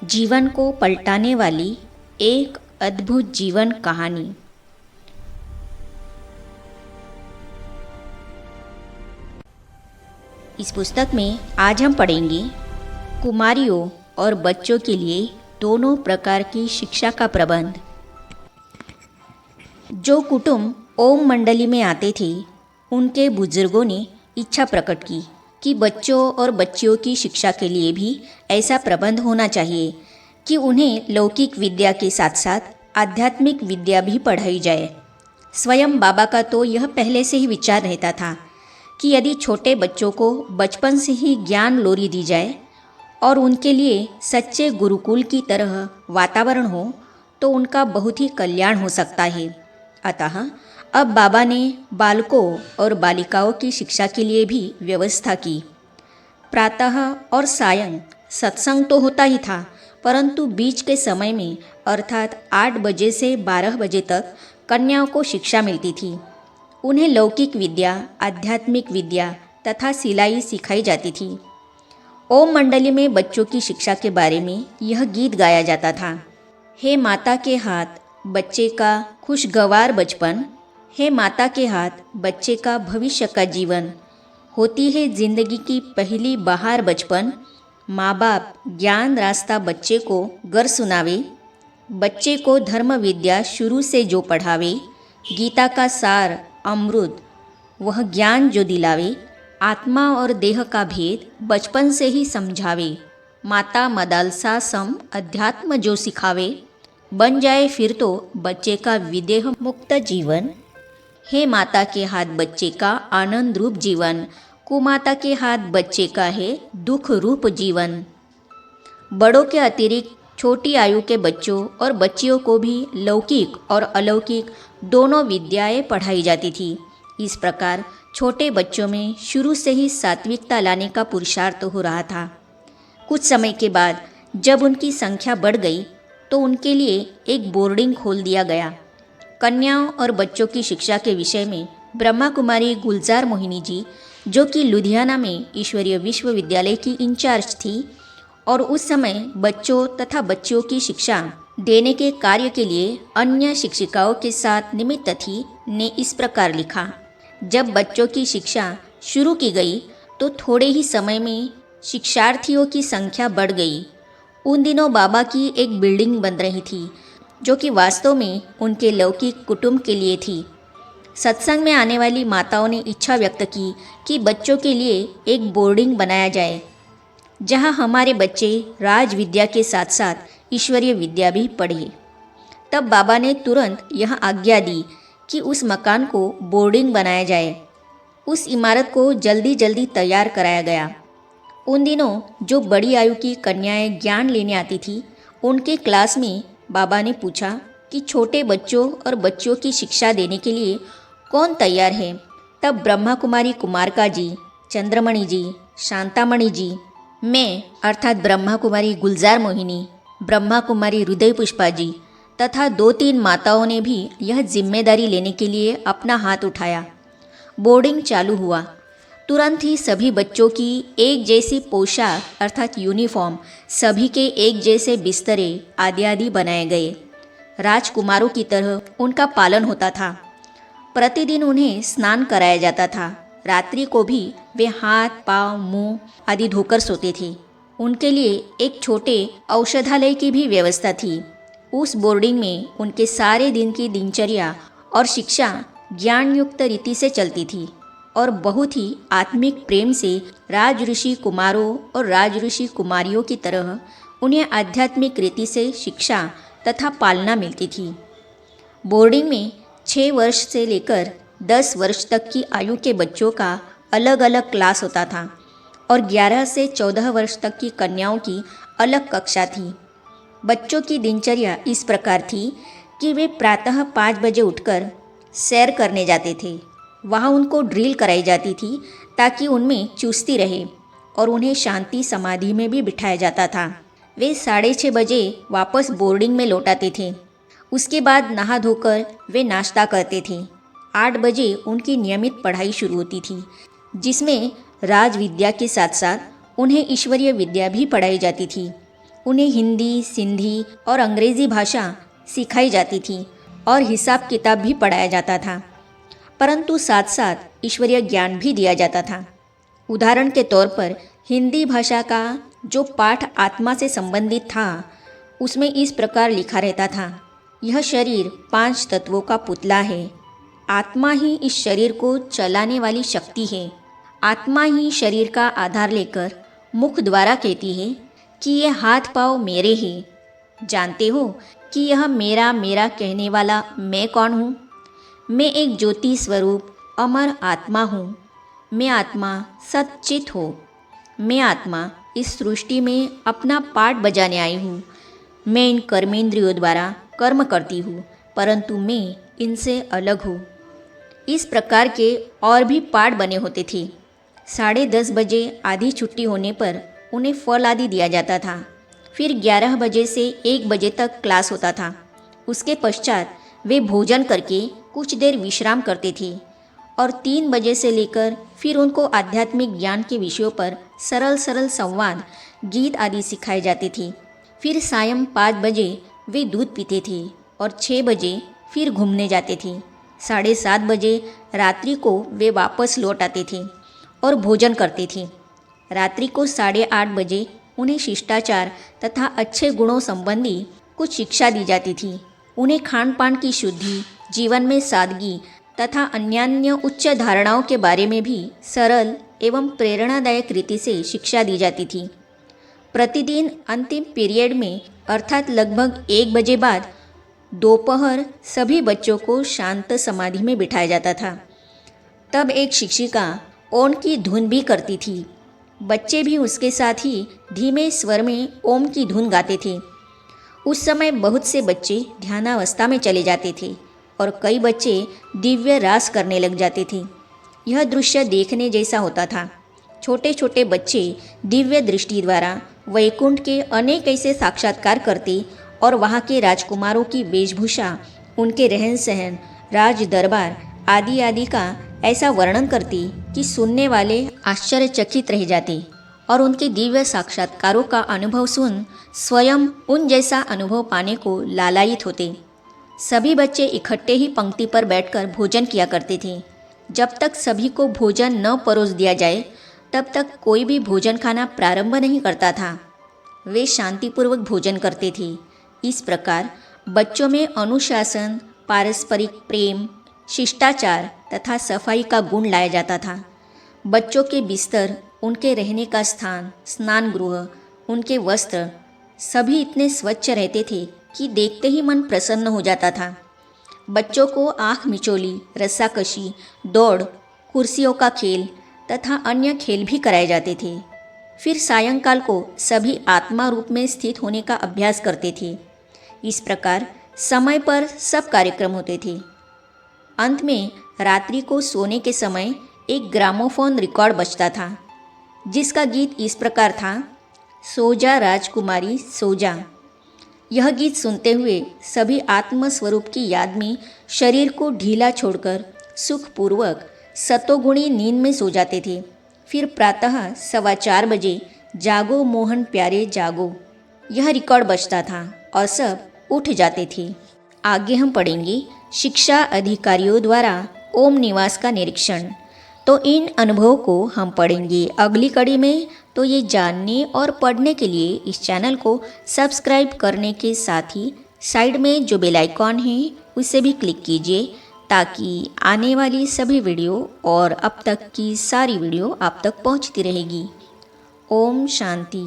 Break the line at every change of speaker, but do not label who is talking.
जीवन को पलटाने वाली एक अद्भुत जीवन कहानी। इस पुस्तक में आज हम पढ़ेंगे कुमारियों और बच्चों के लिए दोनों प्रकार की शिक्षा का प्रबंध। जो कुटुंब ओम मंडली में आते थे, उनके बुजुर्गों ने इच्छा प्रकट की कि बच्चों और बच्चियों की शिक्षा के लिए भी ऐसा प्रबंध होना चाहिए कि उन्हें लौकिक विद्या के साथ साथ आध्यात्मिक विद्या भी पढ़ाई जाए। स्वयं बाबा का तो यह पहले से ही विचार रहता था कि यदि छोटे बच्चों को बचपन से ही ज्ञान लोरी दी जाए और उनके लिए सच्चे गुरुकुल की तरह वातावरण हो तो उनका बहुत ही कल्याण हो सकता है। अतः अब बाबा ने बालकों और बालिकाओं की शिक्षा के लिए भी व्यवस्था की। प्रातः और सायं सत्संग तो होता ही था, परंतु बीच के समय में अर्थात 8 बजे से 12 बजे तक कन्याओं को शिक्षा मिलती थी। उन्हें लौकिक विद्या, आध्यात्मिक विद्या तथा सिलाई सिखाई जाती थी। ओम मंडली में बच्चों की शिक्षा के बारे में यह गीत गाया जाता था। हे माता के हाथ बच्चे का खुशगवार बचपन, हे माता के हाथ बच्चे का भविष्य का जीवन। होती है जिंदगी की पहली बहार बचपन, माँ बाप ज्ञान रास्ता बच्चे को गर सुनावे। बच्चे को धर्म विद्या शुरू से जो पढ़ावे, गीता का सार अमृत वह ज्ञान जो दिलावे। आत्मा और देह का भेद बचपन से ही समझावे। माता मदालसा सम अध्यात्म जो सिखावे, बन जाए फिर तो बच्चे का विदेह मुक्त जीवन। हे माता के हाथ बच्चे का आनंद रूप जीवन, कुमाता के हाथ बच्चे का है दुख रूप जीवन। बड़ों के अतिरिक्त छोटी आयु के बच्चों और बच्चियों को भी लौकिक और अलौकिक दोनों विद्याएं पढ़ाई जाती थी। इस प्रकार छोटे बच्चों में शुरू से ही सात्विकता लाने का पुरुषार्थ हो रहा था। कुछ समय के बाद जब उनकी संख्या बढ़ गई तो उनके लिए एक बोर्डिंग खोल दिया गया। कन्याओं और बच्चों की शिक्षा के विषय में ब्रह्मा कुमारी गुलजार मोहिनी जी, जो कि लुधियाना में ईश्वरीय विश्वविद्यालय की इंचार्ज थी और उस समय बच्चों तथा बच्चियों की शिक्षा देने के कार्य के लिए अन्य शिक्षिकाओं के साथ निमित्त थी, ने इस प्रकार लिखा। जब बच्चों की शिक्षा शुरू की गई तो थोड़े ही समय में शिक्षार्थियों की संख्या बढ़ गई। उन दिनों बाबा की एक बिल्डिंग बन रही थी जो कि वास्तव में उनके लौकिक कुटुंब के लिए थी। सत्संग में आने वाली माताओं ने इच्छा व्यक्त की कि बच्चों के लिए एक बोर्डिंग बनाया जाए जहां हमारे बच्चे राज विद्या के साथ साथ ईश्वरीय विद्या भी पढ़े। तब बाबा ने तुरंत यह आज्ञा दी कि उस मकान को बोर्डिंग बनाया जाए। उस इमारत को जल्दी जल्दी तैयार कराया गया। उन दिनों जो बड़ी आयु की कन्याएं ज्ञान लेने आती थी, उनके क्लास में बाबा ने पूछा कि छोटे बच्चों और बच्चियों की शिक्षा देने के लिए कौन तैयार है। तब ब्रह्मा कुमारी कुमारका जी, चंद्रमणि जी, शांतामणि जी, मैं अर्थात ब्रह्मा कुमारी गुलजार मोहिनी, ब्रह्मा कुमारी हृदय पुष्पा जी तथा 2-3 माताओं ने भी यह जिम्मेदारी लेने के लिए अपना हाथ उठाया। बोर्डिंग चालू हुआ। तुरंत ही सभी बच्चों की एक जैसी पोशाक अर्थात यूनिफॉर्म, सभी के एक जैसे बिस्तरे आदि आदि बनाए गए। राजकुमारों की तरह उनका पालन होता था। प्रतिदिन उन्हें स्नान कराया जाता था। रात्रि को भी वे हाथ पाँव मुंह आदि धोकर सोते थे। उनके लिए एक छोटे औषधालय की भी व्यवस्था थी। उस बोर्डिंग में उनके सारे दिन की दिनचर्या और शिक्षा ज्ञान युक्त रीति से चलती थी और बहुत ही आत्मिक प्रेम से राज ऋषि कुमारों और राज ऋषि कुमारियों की तरह उन्हें आध्यात्मिक रीति से शिक्षा तथा पालना मिलती थी। बोर्डिंग में 6 वर्ष से लेकर 10 वर्ष तक की आयु के बच्चों का अलग अलग क्लास होता था और 11 से 14 वर्ष तक की कन्याओं की अलग कक्षा थी। बच्चों की दिनचर्या इस प्रकार थी कि वे प्रातः 5 बजे उठकर सैर करने जाते थे। वहाँ उनको ड्रिल कराई जाती थी ताकि उनमें चुस्ती रहे और उन्हें शांति समाधि में भी बिठाया जाता था। वे 6:30 बजे वापस बोर्डिंग में लौट आते थे। उसके बाद नहा धोकर वे नाश्ता करते थे। 8 बजे उनकी नियमित पढ़ाई शुरू होती थी, जिसमें राज विद्या के साथ साथ उन्हें ईश्वरीय विद्या भी पढ़ाई जाती थी। उन्हें हिंदी, सिंधी और अंग्रेज़ी भाषा सिखाई जाती थी और हिसाब किताब भी पढ़ाया जाता था, परंतु साथ साथ ईश्वरीय ज्ञान भी दिया जाता था। उदाहरण के तौर पर हिंदी भाषा का जो पाठ आत्मा से संबंधित था, उसमें इस प्रकार लिखा रहता था, यह शरीर 5 तत्वों का पुतला है। आत्मा ही इस शरीर को चलाने वाली शक्ति है। आत्मा ही शरीर का आधार लेकर मुख द्वारा कहती है कि ये हाथ पाँव मेरे हैं। जानते हो कि यह मेरा मेरा कहने वाला मैं कौन हूँ? मैं एक ज्योति स्वरूप अमर आत्मा हूँ। मैं आत्मा सच्चित हूँ। मैं आत्मा इस सृष्टि में अपना पाठ बजाने आई हूँ। मैं इन कर्मेंद्रियों द्वारा कर्म करती हूँ, परंतु मैं इनसे अलग हूँ। इस प्रकार के और भी पाठ बने होते थे। 10:30 बजे आधी छुट्टी होने पर उन्हें फल आदि दिया जाता था। फिर 11 बजे से 1 बजे तक क्लास होता था। उसके पश्चात वे भोजन करके कुछ देर विश्राम करते थे और 3 बजे से लेकर फिर उनको आध्यात्मिक ज्ञान के विषयों पर सरल सरल संवाद, गीत आदि सिखाए जाते थे। फिर सायं 5 बजे वे दूध पीते थे और 6 बजे फिर घूमने जाते थे। 7:30 बजे रात्रि को वे वापस लौट आते थे और भोजन करते थे। रात्रि को 8:30 बजे उन्हें शिष्टाचार तथा अच्छे गुणों संबंधी कुछ शिक्षा दी जाती थी। उन्हें खान पान की शुद्धि, जीवन में सादगी तथा अन्यान्य उच्च धारणाओं के बारे में भी सरल एवं प्रेरणादायक रीति से शिक्षा दी जाती थी। प्रतिदिन अंतिम पीरियड में अर्थात लगभग 1 बजे बाद दोपहर सभी बच्चों को शांत समाधि में बिठाया जाता था। तब एक शिक्षिका ओम की धुन भी करती थी। बच्चे भी उसके साथ ही धीमे स्वर में ओम की धुन गाते थे। उस समय बहुत से बच्चे ध्यानावस्था में चले जाते थे और कई बच्चे दिव्य रास करने लग जाते थे। यह दृश्य देखने जैसा होता था। छोटे छोटे बच्चे दिव्य दृष्टि द्वारा वैकुंठ के अनेक ऐसे साक्षात्कार करते और वहाँ के राजकुमारों की वेशभूषा, उनके रहन सहन, राज दरबार आदि आदि का ऐसा वर्णन करती कि सुनने वाले आश्चर्यचकित रह जाते और उनके दिव्य साक्षात्कारों का अनुभव सुन स्वयं उन जैसा अनुभव पाने को लालायित होते। सभी बच्चे इकट्ठे ही पंक्ति पर बैठकर भोजन किया करते थे। जब तक सभी को भोजन न परोस दिया जाए तब तक कोई भी भोजन खाना प्रारंभ नहीं करता था। वे शांतिपूर्वक भोजन करते थे। इस प्रकार बच्चों में अनुशासन, पारस्परिक प्रेम, शिष्टाचार तथा सफाई का गुण लाया जाता था। बच्चों के बिस्तर, उनके रहने का स्थान, स्नान गृह, उनके वस्त्र सभी इतने स्वच्छ रहते थे कि देखते ही मन प्रसन्न हो जाता था। बच्चों को आँख मिचोली, रस्साकशी, दौड़, कुर्सियों का खेल तथा अन्य खेल भी कराए जाते थे। फिर सायंकाल को सभी आत्मा रूप में स्थित होने का अभ्यास करते थे। इस प्रकार समय पर सब कार्यक्रम होते थे। अंत में रात्रि को सोने के समय एक ग्रामोफोन रिकॉर्ड बजता था, जिसका गीत इस प्रकार था, सो जा राजकुमारी सो जा। यह गीत सुनते हुए सभी आत्म स्वरूप की याद में शरीर को ढीला छोड़कर सुखपूर्वक सतोगुणी नींद में सो जाते थे। फिर प्रातः 4:15 बजे जागो मोहन प्यारे जागो, यह रिकॉर्ड बजता था और सब उठ जाते थे। आगे हम पढ़ेंगे शिक्षा अधिकारियों द्वारा ओम निवास का निरीक्षण। तो इन अनुभवों को हम पढ़ेंगे अगली कड़ी में। तो ये जानने और पढ़ने के लिए इस चैनल को सब्सक्राइब करने के साथ ही साइड में जो बेल आइकॉन है उसे भी क्लिक कीजिए, ताकि आने वाली सभी वीडियो और अब तक की सारी वीडियो आप तक पहुंचती रहेगी। ओम शांति।